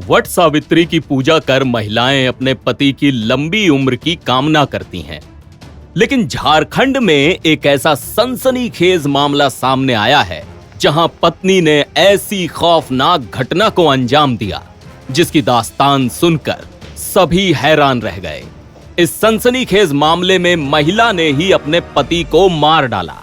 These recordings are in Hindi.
वट सावित्री की पूजा कर महिलाएं अपने पति की लंबी उम्र की कामना करती हैं। लेकिन झारखंड में एक ऐसा सनसनीखेज मामला सामने आया है जहां पत्नी ने ऐसी खौफनाक घटना को अंजाम दिया जिसकी दास्तान सुनकर सभी हैरान रह गए। इस सनसनीखेज मामले में महिला ने ही अपने पति को मार डाला।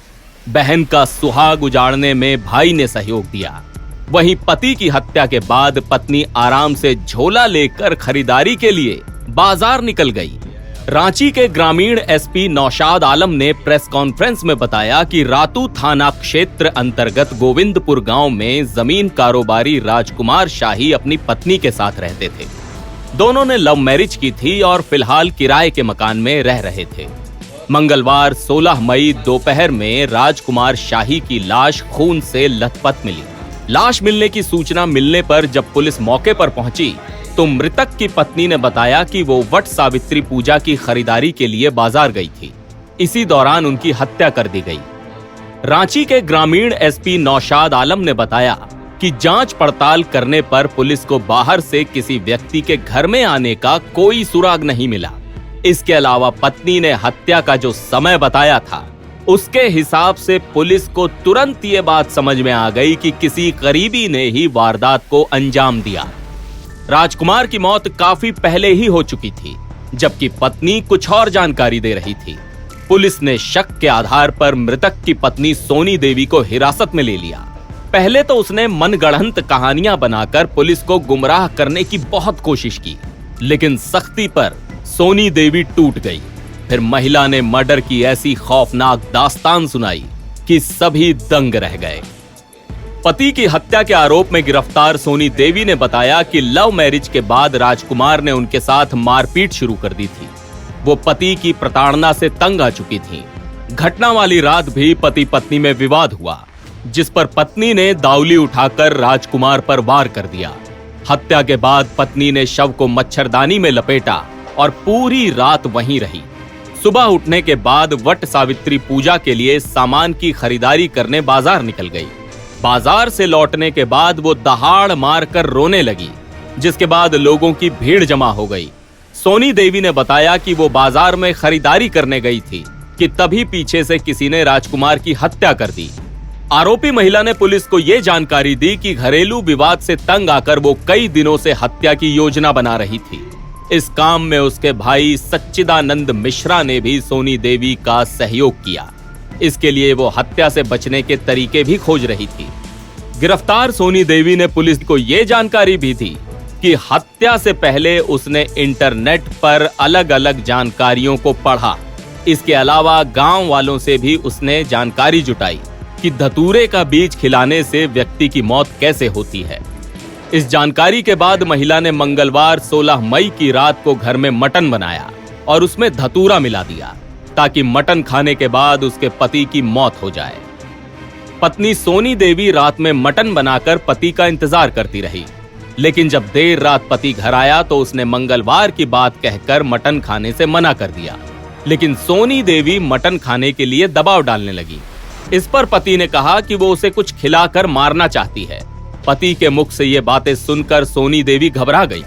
बहन का सुहाग उजाड़ने में भाई ने सहयोग दिया। वहीं पति की हत्या के बाद पत्नी आराम से झोला लेकर खरीदारी के लिए बाजार निकल गई। रांची के ग्रामीण एसपी नौशाद आलम ने प्रेस कॉन्फ्रेंस में बताया कि रातू थाना क्षेत्र अंतर्गत गोविंदपुर गांव में जमीन कारोबारी राजकुमार शाही अपनी पत्नी के साथ रहते थे। दोनों ने लव मैरिज की थी और फिलहाल किराए के मकान में रह रहे थे। मंगलवार 16 मई दोपहर में राजकुमार शाही की लाश खून से लथपथ मिली। लाश मिलने की सूचना मिलने पर जब पुलिस मौके पर पहुंची तो मृतक की पत्नी ने बताया कि वो वट सावित्री पूजा की खरीदारी के लिए बाजार गई थी। इसी दौरान उनकी हत्या कर दी गई। रांची के ग्रामीण एसपी नौशाद आलम ने बताया कि जांच पड़ताल करने पर पुलिस को बाहर से किसी व्यक्ति के घर में आने का कोई सुराग नहीं मिला। इसके अलावा पत्नी ने हत्या का जो समय बताया था उसके हिसाब से पुलिस को तुरंत ये बात समझ में आ गई कि किसी करीबी ने ही वारदात को अंजाम दिया। राजकुमार की मौत काफी पहले ही हो चुकी थी, जबकि पत्नी कुछ और जानकारी दे रही थी। पुलिस ने शक के आधार पर मृतक की पत्नी सोनी देवी को हिरासत में ले लिया। पहले तो उसने मनगढ़ंत कहानियां बनाकर पुलिस को गुमराह करने की बहुत कोशिश की, लेकिन सख्ती पर सोनी देवी टूट गई। फिर महिला ने मर्डर की ऐसी खौफनाक दास्तान सुनाई कि सभी दंग रह गए। पति की हत्या के आरोप में गिरफ्तार सोनी देवी ने बताया कि लव मैरिज के बाद राजकुमार ने उनके साथ मारपीट शुरू कर दी थी। वो पति की प्रताड़ना से तंग आ चुकी थी। घटना वाली रात भी पति पत्नी में विवाद हुआ, जिस पर पत्नी ने दावली उठाकर राजकुमार पर वार कर दिया। हत्या के बाद पत्नी ने शव को मच्छरदानी में लपेटा और पूरी रात वहीं रही। सुबह उठने के बाद वट सावित्री पूजा के लिए सामान की खरीदारी करने बाजार निकल गई। बाजार से लौटने के बाद वो दहाड़ मारकर रोने लगी, जिसके बाद लोगों की भीड़ जमा हो गई। सोनी देवी ने बताया कि वो बाजार में खरीदारी करने गई थी कि तभी पीछे से किसी ने राजकुमार की हत्या कर दी। आरोपी महिला ने पुलिस को ये जानकारी दी कि घरेलू विवाद से तंग आकर वो कई दिनों से हत्या की योजना बना रही थी। इस काम में उसके भाई सच्चिदानंद मिश्रा ने भी सोनी देवी का सहयोग किया। इसके लिए वो हत्या से बचने के तरीके भी खोज रही थी। गिरफ्तार सोनी देवी ने पुलिस को ये जानकारी भी दी कि हत्या से पहले उसने इंटरनेट पर अलग अलग जानकारियों को पढ़ा। इसके अलावा गांव वालों से भी उसने जानकारी जुटाई कि धतूरे का बीज खिलाने से व्यक्ति की मौत कैसे होती है। इस जानकारी के बाद महिला ने मंगलवार 16 मई की रात को घर में मटन बनाया और उसमें धतूरा मिला दिया ताकि मटन खाने के बाद उसके पति की मौत हो जाए। पत्नी सोनी देवी रात में मटन बनाकर पति का इंतजार करती रही, लेकिन जब देर रात पति घर आया तो उसने मंगलवार की बात कहकर मटन खाने से मना कर दिया। लेकिन सोनी देवी मटन खाने के लिए दबाव डालने लगी। इस पर पति ने कहा कि वो उसे कुछ खिलाकर मारना चाहती है। पति के मुख से ये बातें सुनकर सोनी देवी घबरा गई।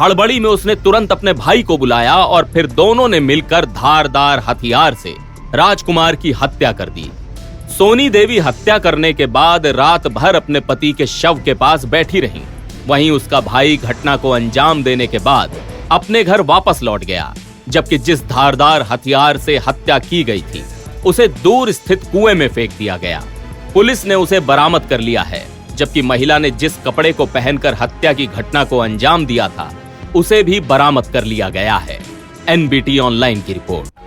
हड़बड़ी में उसने तुरंत अपने भाई को बुलाया और फिर दोनों ने मिलकर धारदार हथियार से राजकुमार की हत्या कर दी। सोनी देवी हत्या करने के बाद रात भर अपने पति के शव के पास बैठी रही। वहीं उसका भाई घटना को अंजाम देने के बाद अपने घर वापस लौट गया, जबकि जिस धारदार हथियार से हत्या की गई थी उसे दूर स्थित कुएं में फेंक दिया गया। पुलिस ने उसे बरामद कर लिया है, जबकि महिला ने जिस कपड़े को पहनकर हत्या की घटना को अंजाम दिया था उसे भी बरामद कर लिया गया है। एनबीटी ऑनलाइन की रिपोर्ट।